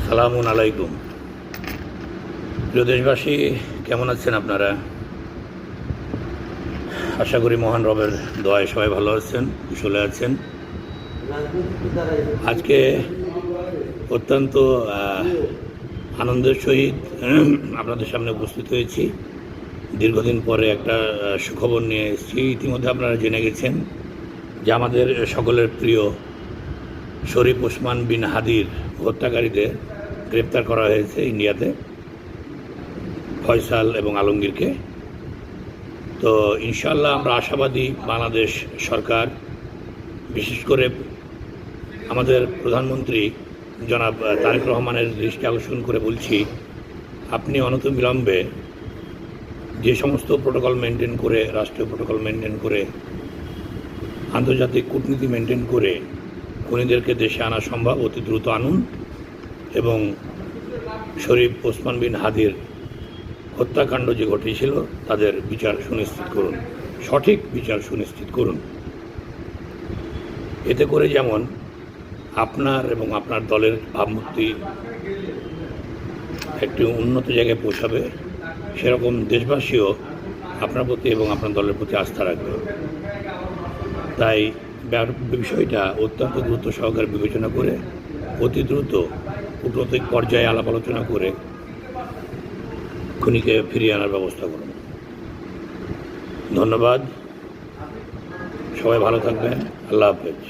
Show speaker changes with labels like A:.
A: সালামুন আলাইকুম। প্রিয় দেশবাসী, কেমন আছেন আপনারা? আশা করি মহান রবের দয়ায় সবাই ভালো আছেন, কুশলে আছেন। আজকে অত্যন্ত আনন্দের সহিত আপনাদের সামনে উপস্থিত হয়েছি। দীর্ঘদিন পরে একটা সুখবর নিয়ে এসেছি। ইতিমধ্যে আপনারা জেনে গেছেন যে আমাদের সকলের প্রিয় শরীফ ওসমান বিন হাদির হত্যাকারীদের গ্রেপ্তার করা হয়েছে ইন্ডিয়াতে, ফয়সাল এবং আলমগীরকে। তো ইনশাআল্লাহ আমরা আশাবাদী বাংলাদেশ সরকার, বিশেষ করে আমাদের প্রধানমন্ত্রী জনাব তারেক রহমানের দৃষ্টি আকর্ষণ করে বলছি, আপনি অনতিবিলম্বে যে সমস্ত প্রোটোকল মেনটেন করে, রাষ্ট্রীয় প্রোটোকল মেনটেন করে, আন্তর্জাতিক কূটনীতি মেনটেন করে খুনিদেরকে দেশে আনা সম্ভব অতি দ্রুত আনুন এবং শরীফ ওসমান বিন হাদির হত্যাকাণ্ড যে ঘটেছিল তাদের বিচার সুনিশ্চিত করুন, সঠিক বিচার সুনিশ্চিত করুন। এতে করে যেমন আপনার এবং আপনার দলের ভাবমূর্তি একটি উন্নত জায়গায় পৌঁছাবে, সেরকম দেশবাসীও আপনার প্রতি এবং আপনার দলের প্রতি আস্থা রাখবে। তাই বিষয়টা অত্যন্ত গুরুত্ব সহকারে বিবেচনা করে অতি দ্রুত কূটনৈতিক পর্যায়ে আলাপ আলোচনা করে খুনিকে ফিরিয়ে আনার ব্যবস্থা করুন। ধন্যবাদ, সবাই ভালো থাকবেন। আল্লাহ হাফেজ।